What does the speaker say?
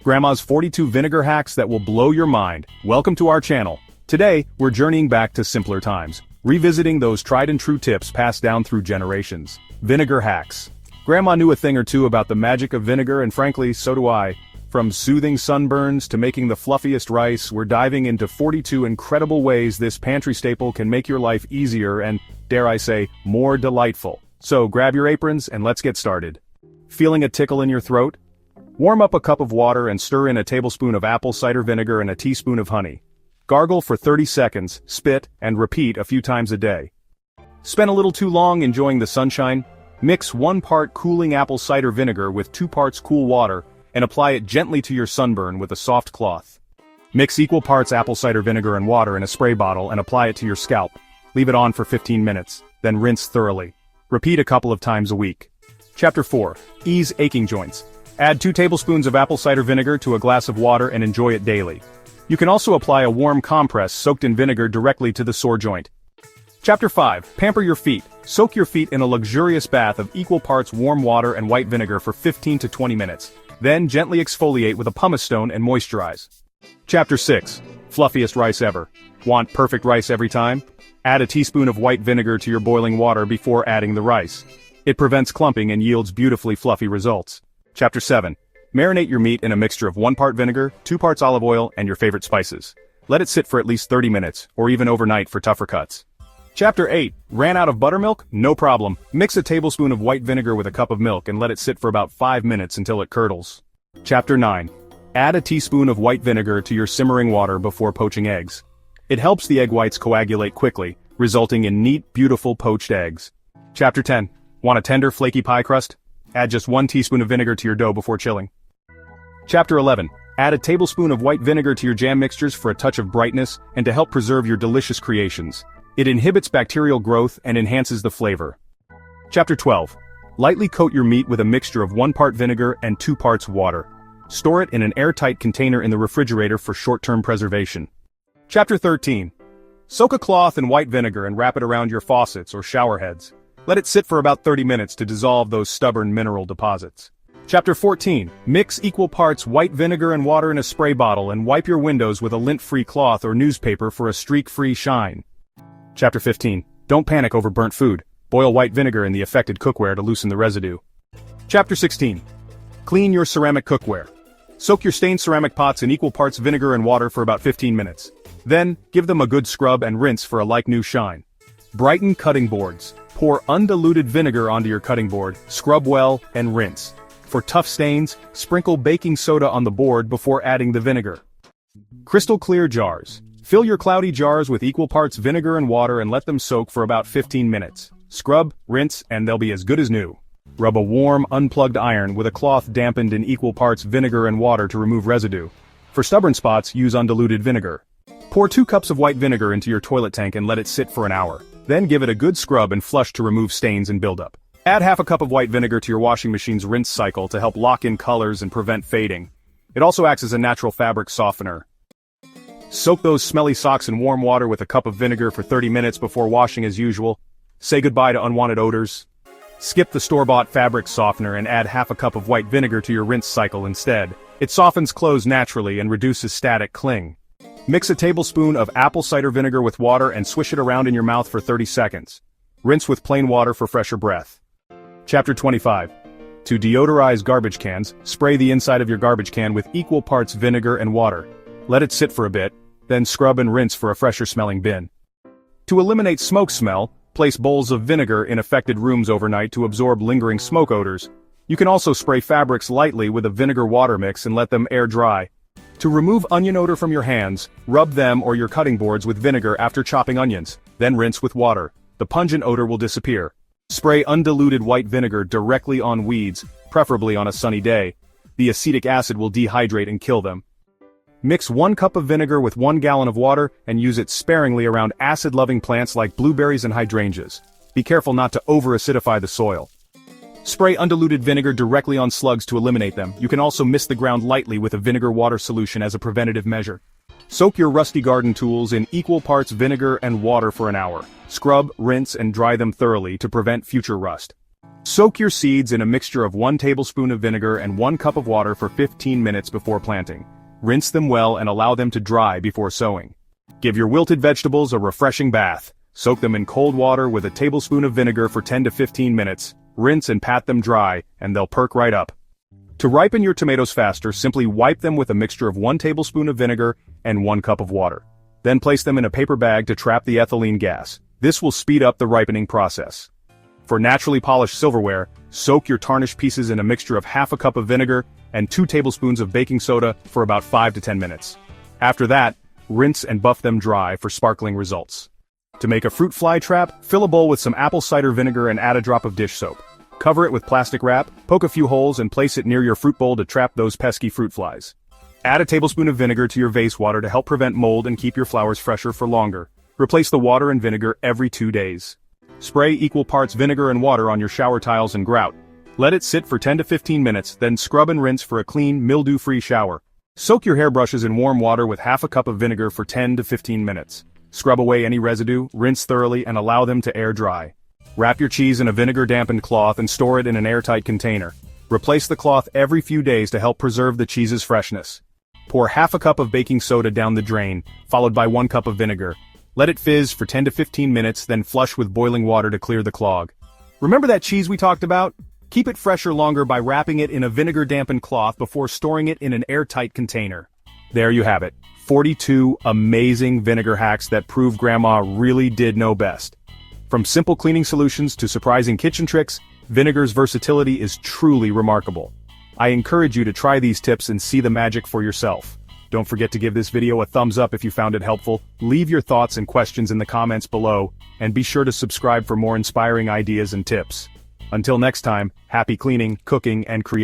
Grandma's 42 vinegar hacks that will blow your mind. Welcome to our channel. Today, we're journeying back to simpler times, revisiting those tried and true tips passed down through generations. Vinegar hacks. Grandma knew a thing or two about the magic of vinegar, and frankly, so do I. From soothing sunburns to making the fluffiest rice, we're diving into 42 incredible ways this pantry staple can make your life easier and, dare I say, more delightful. So grab your aprons and let's get started. Feeling a tickle in your throat? Warm up a cup of water and stir in a tablespoon of apple cider vinegar and a teaspoon of honey. Gargle for 30 seconds, spit, and repeat a few times a day. Spent a little too long enjoying the sunshine? Mix 1 part cooling apple cider vinegar with 2 parts cool water and apply it gently to your sunburn with a soft cloth. Mix equal parts apple cider vinegar and water in a spray bottle and apply it to your scalp. Leave it on for 15 minutes, then rinse thoroughly. Repeat a couple of times a week. Chapter 4. Ease aching joints. Add 2 tablespoons of apple cider vinegar to a glass of water and enjoy it daily. You can also apply a warm compress soaked in vinegar directly to the sore joint. Chapter 5. Pamper your feet. Soak your feet in a luxurious bath of equal parts warm water and white vinegar for 15 to 20 minutes. Then gently exfoliate with a pumice stone and moisturize. Chapter 6. Fluffiest rice ever. Want perfect rice every time? Add a teaspoon of white vinegar to your boiling water before adding the rice. It prevents clumping and yields beautifully fluffy results. Chapter 7. Marinate your meat in a mixture of 1 part vinegar, 2 parts olive oil, and your favorite spices. Let it sit for at least 30 minutes, or even overnight for tougher cuts. Chapter 8. Ran out of buttermilk? No problem. Mix a tablespoon of white vinegar with a cup of milk and let it sit for about 5 minutes until it curdles. Chapter 9. Add a teaspoon of white vinegar to your simmering water before poaching eggs. It helps the egg whites coagulate quickly, resulting in neat, beautiful poached eggs. Chapter 10. Want a tender, flaky pie crust? Add just 1 teaspoon of vinegar to your dough before chilling. Chapter 11. Add a tablespoon of white vinegar to your jam mixtures for a touch of brightness and to help preserve your delicious creations. It inhibits bacterial growth and enhances the flavor. Chapter 12. Lightly coat your meat with a mixture of 1 part vinegar and 2 parts water. Store it in an airtight container in the refrigerator for short-term preservation. Chapter 13. Soak a cloth in white vinegar and wrap it around your faucets or shower heads. Let it sit for about 30 minutes to dissolve those stubborn mineral deposits. Chapter 14. Mix equal parts white vinegar and water in a spray bottle and wipe your windows with a lint-free cloth or newspaper for a streak-free shine. Chapter 15. Don't panic over burnt food. Boil white vinegar in the affected cookware to loosen the residue. Chapter 16. Clean your ceramic cookware. Soak your stained ceramic pots in equal parts vinegar and water for about 15 minutes. Then, give them a good scrub and rinse for a like-new shine. Brighten cutting boards. Pour undiluted vinegar onto your cutting board, scrub well, and rinse. For tough stains, sprinkle baking soda on the board before adding the vinegar. Crystal clear jars. Fill your cloudy jars with equal parts vinegar and water and let them soak for about 15 minutes. Scrub, rinse, and they'll be as good as new. Rub a warm, unplugged iron with a cloth dampened in equal parts vinegar and water to remove residue. For stubborn spots, use undiluted vinegar. Pour 2 cups of white vinegar into your toilet tank and let it sit for an hour. Then give it a good scrub and flush to remove stains and buildup. Add half a cup of white vinegar to your washing machine's rinse cycle to help lock in colors and prevent fading. It also acts as a natural fabric softener. Soak those smelly socks in warm water with a cup of vinegar for 30 minutes before washing as usual. Say goodbye to unwanted odors. Skip the store-bought fabric softener and add half a cup of white vinegar to your rinse cycle instead. It softens clothes naturally and reduces static cling. Mix a tablespoon of apple cider vinegar with water and swish it around in your mouth for 30 seconds. Rinse with plain water for fresher breath. Chapter 25. To deodorize garbage cans, spray the inside of your garbage can with equal parts vinegar and water. Let it sit for a bit, then scrub and rinse for a fresher smelling bin. To eliminate smoke smell, place bowls of vinegar in affected rooms overnight to absorb lingering smoke odors. You can also spray fabrics lightly with a vinegar water mix and let them air dry. To remove onion odor from your hands, rub them or your cutting boards with vinegar after chopping onions, then rinse with water. The pungent odor will disappear. Spray undiluted white vinegar directly on weeds, preferably on a sunny day. The acetic acid will dehydrate and kill them. Mix 1 cup of vinegar with 1 gallon of water and use it sparingly around acid-loving plants like blueberries and hydrangeas. Be careful not to over-acidify the soil. Spray undiluted vinegar directly on slugs to eliminate them. You can also mist the ground lightly with a vinegar water solution as a preventative measure. Soak your rusty garden tools in equal parts vinegar and water for an hour. Scrub, rinse, and dry them thoroughly to prevent future rust. Soak your seeds in a mixture of 1 tablespoon of vinegar and 1 cup of water for 15 minutes before planting. Rinse them well and allow them to dry before sowing. Give your wilted vegetables a refreshing bath. Soak them in cold water with a tablespoon of vinegar for 10 to 15 minutes. Rinse and pat them dry, and they'll perk right up. To ripen your tomatoes faster, simply wipe them with a mixture of 1 tablespoon of vinegar and 1 cup of water. Then place them in a paper bag to trap the ethylene gas. This will speed up the ripening process. For naturally polished silverware, soak your tarnished pieces in a mixture of half a cup of vinegar and 2 tablespoons of baking soda for about 5 to 10 minutes. After that, rinse and buff them dry for sparkling results. To make a fruit fly trap, fill a bowl with some apple cider vinegar and add a drop of dish soap. Cover it with plastic wrap, poke a few holes and place it near your fruit bowl to trap those pesky fruit flies. Add a tablespoon of vinegar to your vase water to help prevent mold and keep your flowers fresher for longer. Replace the water and vinegar every 2 days. Spray equal parts vinegar and water on your shower tiles and grout. Let it sit for 10 to 15 minutes, then scrub and rinse for a clean, mildew-free shower. Soak your hairbrushes in warm water with half a cup of vinegar for 10 to 15 minutes. Scrub away any residue, rinse thoroughly, and allow them to air dry. Wrap your cheese in a vinegar-dampened cloth and store it in an airtight container. Replace the cloth every few days to help preserve the cheese's freshness. Pour half a cup of baking soda down the drain, followed by 1 cup of vinegar. Let it fizz for 10 to 15 minutes, then flush with boiling water to clear the clog. Remember that cheese we talked about? Keep it fresher longer by wrapping it in a vinegar-dampened cloth before storing it in an airtight container. There you have it. 42 amazing vinegar hacks that prove Grandma really did know best. From simple cleaning solutions to surprising kitchen tricks, vinegar's versatility is truly remarkable. I encourage you to try these tips and see the magic for yourself. Don't forget to give this video a thumbs up if you found it helpful, leave your thoughts and questions in the comments below, and be sure to subscribe for more inspiring ideas and tips. Until next time, happy cleaning, cooking, and creating.